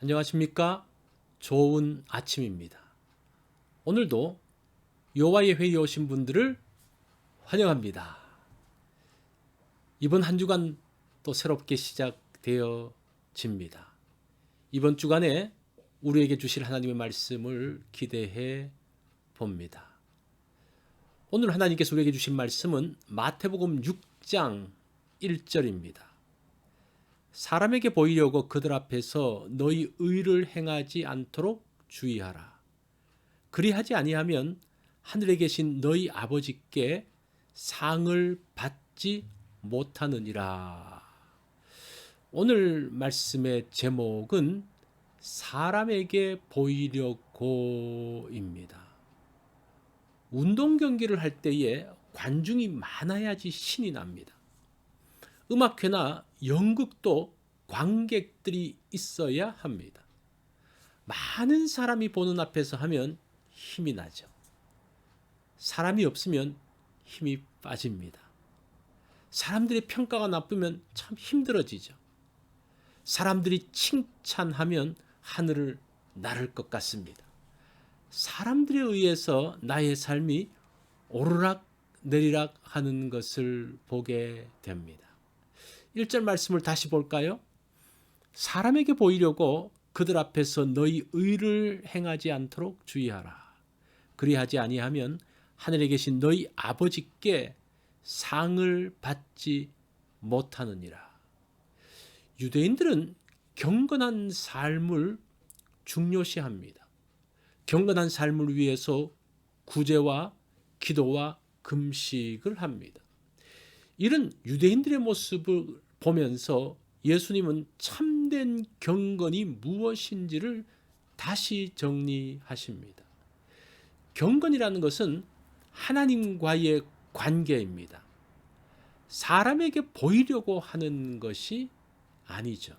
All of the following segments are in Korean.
안녕하십니까? 좋은 아침입니다. 오늘도 여호와의 회의에 오신 분들을 환영합니다. 이번 한 주간 또 새롭게 시작되어집니다. 이번 주간에 우리에게 주실 하나님의 말씀을 기대해 봅니다. 오늘 하나님께서 우리에게 주신 말씀은 마태복음 6장 1절입니다. 사람에게 보이려고 그들 앞에서 너희 의를 행하지 않도록 주의하라. 그리하지 아니하면 하늘에 계신 너희 아버지께 상을 받지 못하느니라. 오늘 말씀의 제목은 사람에게 보이려고입니다. 운동 경기를 할 때에 관중이 많아야지 신이 납니다. 음악회나 연극도 관객들이 있어야 합니다. 많은 사람이 보는 앞에서 하면 힘이 나죠. 사람이 없으면 힘이 빠집니다. 사람들의 평가가 나쁘면 참 힘들어지죠. 사람들이 칭찬하면 하늘을 나를 것 같습니다. 사람들에 의해서 나의 삶이 오르락 내리락 하는 것을 보게 됩니다. 1절 말씀을 다시 볼까요? 사람에게 보이려고 그들 앞에서 너희 의를 행하지 않도록 주의하라. 그리하지 아니하면 하늘에 계신 너희 아버지께 상을 받지 못하느니라. 유대인들은 경건한 삶을 중요시합니다. 경건한 삶을 위해서 구제와 기도와 금식을 합니다. 이런 유대인들의 모습을 보면서 예수님은 참된 경건이 무엇인지를 다시 정리하십니다. 경건이라는 것은 하나님과의 관계입니다. 사람에게 보이려고 하는 것이 아니죠.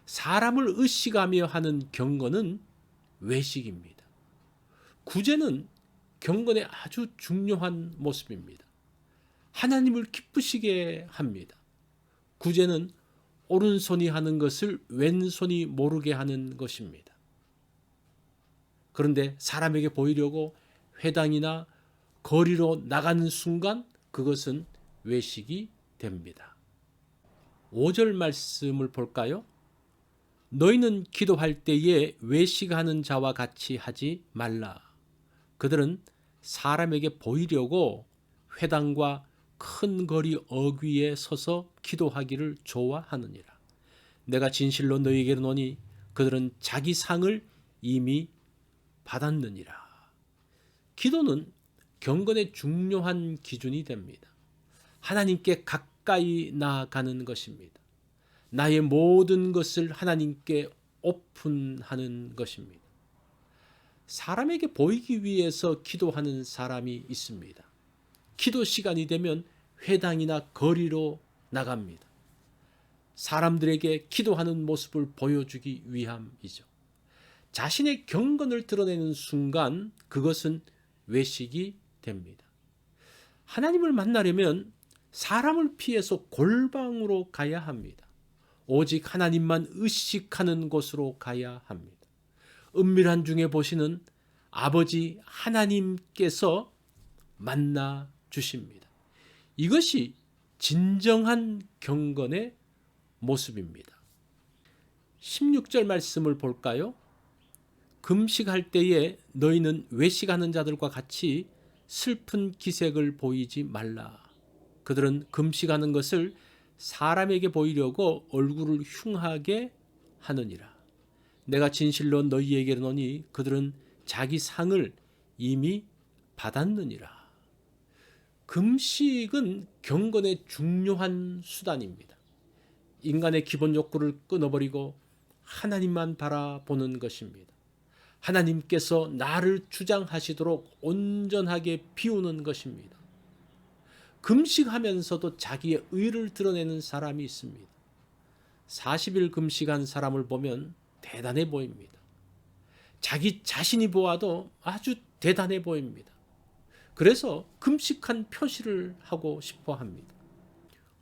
사람을 의식하며 하는 경건은 외식입니다. 구제는 경건의 아주 중요한 모습입니다. 하나님을 기쁘시게 합니다. 구제는 오른손이 하는 것을 왼손이 모르게 하는 것입니다. 그런데 사람에게 보이려고 회당이나 거리로 나가는 순간 그것은 외식이 됩니다. 5절 말씀을 볼까요? 너희는 기도할 때에 외식하는 자와 같이 하지 말라. 그들은 사람에게 보이려고 회당과 큰 거리 어귀에 서서 기도하기를 좋아하느니라. 내가 진실로 너희에게 이르노니 그들은 자기 상을 이미 받았느니라. 기도는 경건의 중요한 기준이 됩니다. 하나님께 가까이 나아가는 것입니다. 나의 모든 것을 하나님께 오픈하는 것입니다. 사람에게 보이기 위해서 기도하는 사람이 있습니다. 기도 시간이 되면 회당이나 거리로 나갑니다. 사람들에게 기도하는 모습을 보여주기 위함이죠. 자신의 경건을 드러내는 순간 그것은 외식이 됩니다. 하나님을 만나려면 사람을 피해서 골방으로 가야 합니다. 오직 하나님만 의식하는 곳으로 가야 합니다. 은밀한 중에 보시는 아버지 하나님께서 만나 주십니다. 이것이 진정한 경건의 모습입니다. 16절 말씀을 볼까요? 금식할 때에 너희는 외식하는 자들과 같이 슬픈 기색을 보이지 말라. 그들은 금식하는 것을 사람에게 보이려고 얼굴을 흉하게 하느니라. 내가 진실로 너희에게 이르노니 그들은 자기 상을 이미 받았느니라. 금식은 경건의 중요한 수단입니다. 인간의 기본 욕구를 끊어버리고 하나님만 바라보는 것입니다. 하나님께서 나를 주장하시도록 온전하게 비우는 것입니다. 금식하면서도 자기의 의를 드러내는 사람이 있습니다. 40일 금식한 사람을 보면 대단해 보입니다. 자기 자신이 보아도 아주 대단해 보입니다. 그래서 금식한 표시를 하고 싶어 합니다.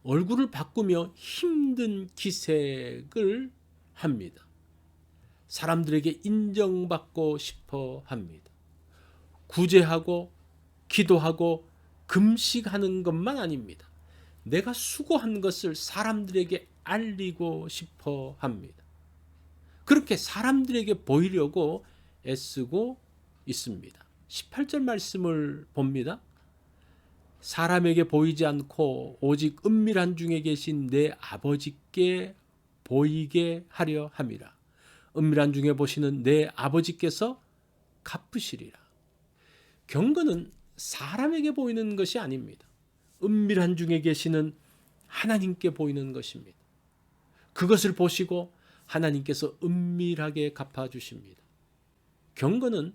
얼굴을 바꾸며 힘든 기색을 합니다. 사람들에게 인정받고 싶어 합니다. 구제하고 기도하고 금식하는 것만 아닙니다. 내가 수고한 것을 사람들에게 알리고 싶어 합니다. 그렇게 사람들에게 보이려고 애쓰고 있습니다. 18절 말씀을 봅니다. 사람에게 보이지 않고 오직 은밀한 중에 계신 내 아버지께 보이게 하려 함이라. 은밀한 중에 보시는 내 아버지께서 갚으시리라. 경건은 사람에게 보이는 것이 아닙니다. 은밀한 중에 계시는 하나님께 보이는 것입니다. 그것을 보시고 하나님께서 은밀하게 갚아주십니다. 경건은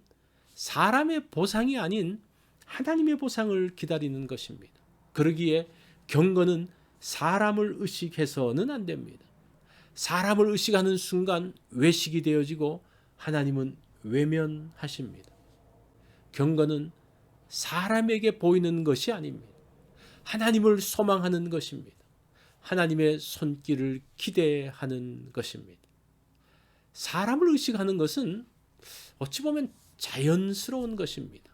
사람의 보상이 아닌 하나님의 보상을 기다리는 것입니다. 그러기에 경건은 사람을 의식해서는 안 됩니다. 사람을 의식하는 순간 외식이 되어지고 하나님은 외면하십니다. 경건은 사람에게 보이는 것이 아닙니다. 하나님을 소망하는 것입니다. 하나님의 손길을 기대하는 것입니다. 사람을 의식하는 것은 어찌 보면 자연스러운 것입니다.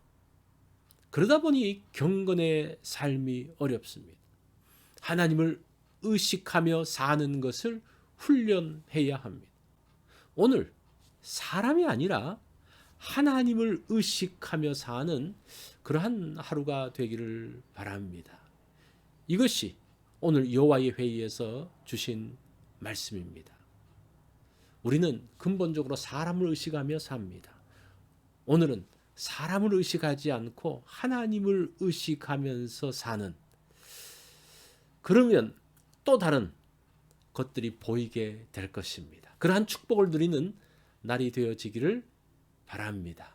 그러다 보니 경건의 삶이 어렵습니다. 하나님을 의식하며 사는 것을 훈련해야 합니다. 오늘 사람이 아니라 하나님을 의식하며 사는 그러한 하루가 되기를 바랍니다. 이것이 오늘 여호와의 회의에서 주신 말씀입니다. 우리는 근본적으로 사람을 의식하며 삽니다. 오늘은 사람을 의식하지 않고 하나님을 의식하면서 사는, 그러면 또 다른 것들이 보이게 될 것입니다. 그러한 축복을 누리는 날이 되어지기를 바랍니다.